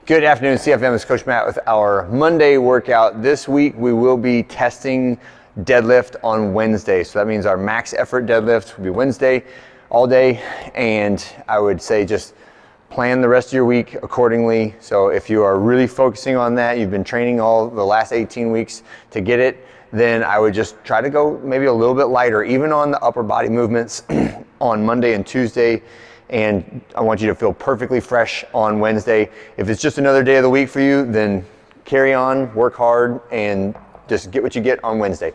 Good afternoon, CFM. It's Coach Matt with our Monday workout. This week we will be testing deadlift on Wednesday. So that means our max effort deadlift will be Wednesday all day. And I would say just plan the rest of your week accordingly. So if you are really focusing on that, you've been training all the last 18 weeks to get it, then I would just try to go maybe a little bit lighter, even on the upper body movements on Monday and Tuesday. And I want you to feel perfectly fresh on Wednesday. If it's just another day of the week for you, then carry on, work hard, and just get what you get on Wednesday.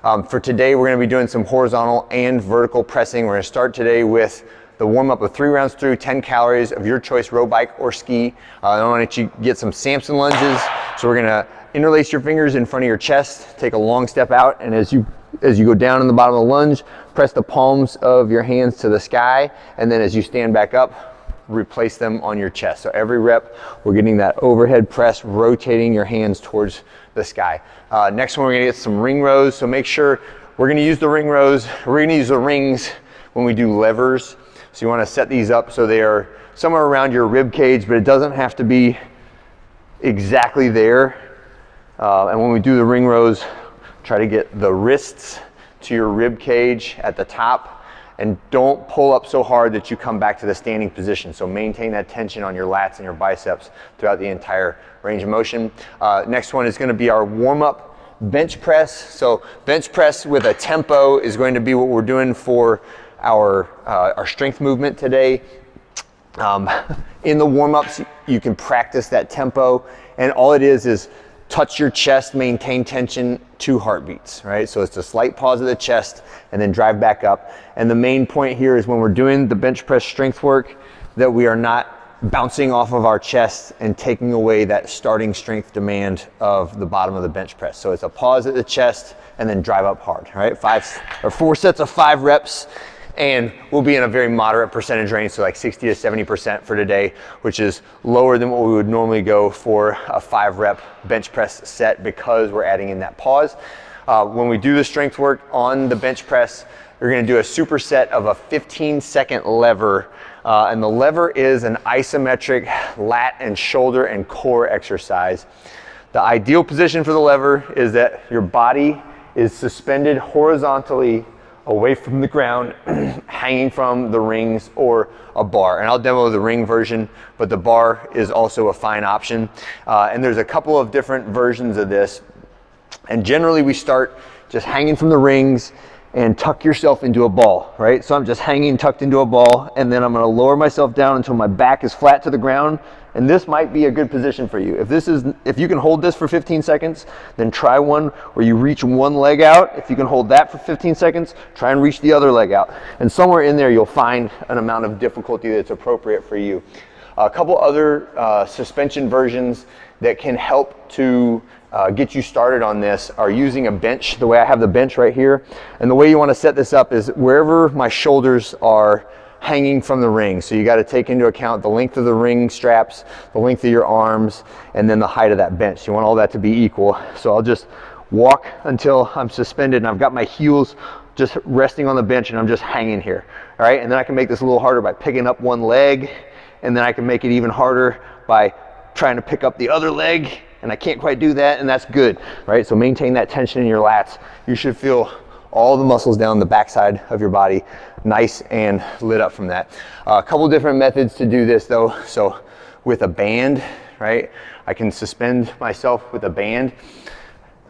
For today, we're gonna be doing some horizontal and vertical pressing. We're gonna start today with the warm-up of 3 rounds through, 10 calories of your choice, road bike or ski. I want you to get some Samson lunges. So we're gonna interlace your fingers in front of your chest, take a long step out, and as you go down in the bottom of the lunge, press the palms of your hands to the sky, and then as you stand back up, replace them on your chest. So every rep, we're getting that overhead press, rotating your hands towards the sky. Next one, we're gonna get some ring rows. So make sure we're gonna use the ring rows. We're gonna use the rings when we do levers. So you wanna set these up so they are somewhere around your rib cage, but it doesn't have to be exactly there. And when we do the ring rows, try to get the wrists to your rib cage at the top, and don't pull up so hard that you come back to the standing position. So maintain that tension on your lats and your biceps throughout the entire range of motion. Next one is gonna be our warm-up bench press. So bench press with a tempo is going to be what we're doing for our strength movement today. In the warm-ups, you can practice that tempo, and all it is touch your chest, maintain tension, 2 heartbeats, right? So it's a slight pause of the chest and then drive back up. And the main point here is when we're doing the bench press strength work, that we are not bouncing off of our chest and taking away that starting strength demand of the bottom of the bench press. So it's a pause at the chest and then drive up hard, right? 4 sets of 5 reps. And we'll be in a very moderate percentage range, so like 60 to 70% for today, which is lower than what we would normally go for a 5-rep bench press set because we're adding in that pause. When we do the strength work on the bench press, we're gonna do a superset of a 15-second lever. And the lever is an isometric lat and shoulder and core exercise. The ideal position for the lever is that your body is suspended horizontally away from the ground, hanging from the rings or a bar. And I'll demo the ring version, but the bar is also a fine option. And there's a couple of different versions of this. And generally we start just hanging from the rings and tuck yourself into a ball, right? So I'm just hanging tucked into a ball, and then I'm gonna lower myself down until my back is flat to the ground. And this might be a good position for you. If you can hold this for 15 seconds, then try one where you reach one leg out. If you can hold that for 15 seconds, try and reach the other leg out. And somewhere in there, you'll find an amount of difficulty that's appropriate for you. A couple other suspension versions that can help to get you started on this are using a bench, the way I have the bench right here. And the way you wanna set this up is wherever my shoulders are hanging from the ring. So you got to take into account the length of the ring straps, the length of your arms, and then the height of that bench. You want all that to be equal. So I'll just walk until I'm suspended and I've got my heels just resting on the bench and I'm just hanging here. All right, and then I can make this a little harder by picking up one leg, and then I can make it even harder by trying to pick up the other leg, and I can't quite do that, and that's good, right? So maintain that tension in your lats. You should feel all the muscles down the backside of your body nice and lit up from that. A couple different methods to do this though. So with a band, right? I can suspend myself with a band.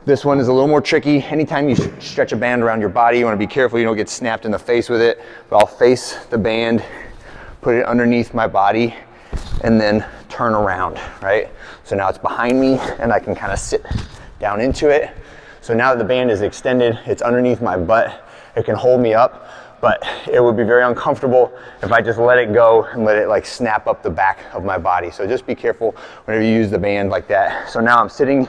This one is a little more tricky. Anytime you stretch a band around your body, you wanna be careful you don't get snapped in the face with it. But I'll face the band, put it underneath my body, and then turn around, right? So now it's behind me and I can kind of sit down into it. So now that the band is extended, it's underneath my butt, it can hold me up, but it would be very uncomfortable if I just let it go and let it like snap up the back of my body. So just be careful whenever you use the band like that. So now I'm sitting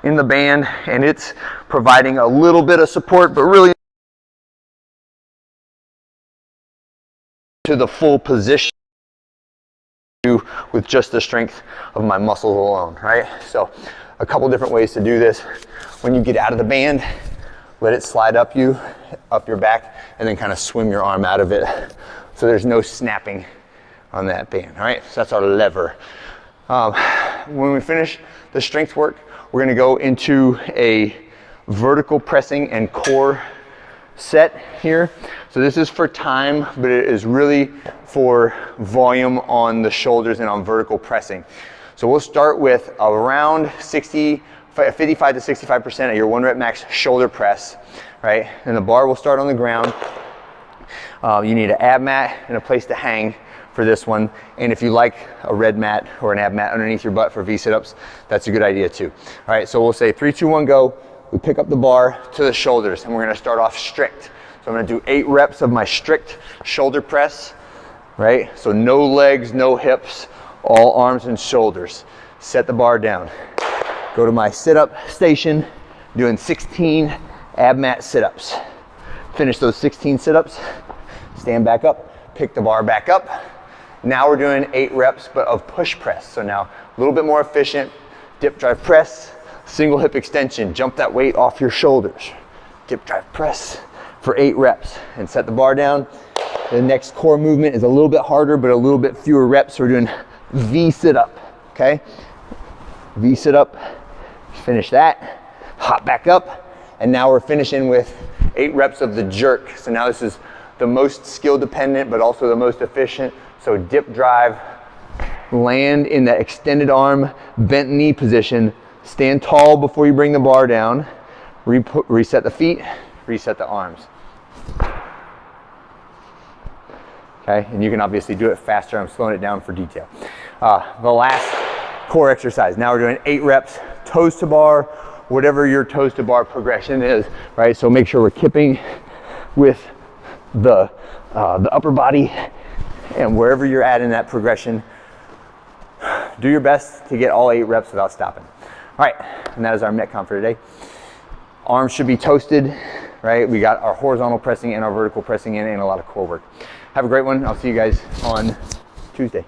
in the band and it's providing a little bit of support, but really to the full position with just the strength of my muscles alone, right? So a couple different ways to do this. When you get out of the band, let it slide up your back, and then kind of swim your arm out of it so there's no snapping on that band. All right, so that's our lever. when we finish the strength work, we're gonna go into a vertical pressing and core set here. So this is for time, but it is really for volume on the shoulders and on vertical pressing. So we'll start with around 55 to 65% of your 1 rep max shoulder press, right? And the bar will start on the ground. You need an ab mat and a place to hang for this one. And if you like a red mat or an ab mat underneath your butt for V sit-ups, that's a good idea too. All right, so we'll say 3, 2, 1, go. We pick up the bar to the shoulders and we're gonna start off strict. So I'm gonna do 8 reps of my strict shoulder press, right? So no legs, no hips, all arms and shoulders. Set the bar down. Go to my sit-up station, doing 16 ab mat sit-ups. Finish those 16 sit-ups, stand back up, pick the bar back up. Now we're doing 8 reps, but of push press. So now a little bit more efficient, dip, drive, press, single hip extension, jump that weight off your shoulders. Dip, drive, press for 8 reps and set the bar down. The next core movement is a little bit harder, but a little bit fewer reps. So we're doing V sit up, okay? V sit up, finish that, hop back up, and now we're finishing with 8 reps of the jerk. So now this is the most skill dependent, but also the most efficient. So dip, drive, land in that extended arm, bent knee position, stand tall before you bring the bar down, reset the feet, reset the arms. Okay, and you can obviously do it faster. I'm slowing it down for detail. The last core exercise. Now we're doing 8 reps, toes to bar, whatever your toes to bar progression is, right? So make sure we're kipping with the upper body, and wherever you're at in that progression, do your best to get all 8 reps without stopping. All right, and that is our Metcon for today. Arms should be toasted, right? We got our horizontal pressing and our vertical pressing in, and a lot of core work. Have a great one. I'll see you guys on Tuesday.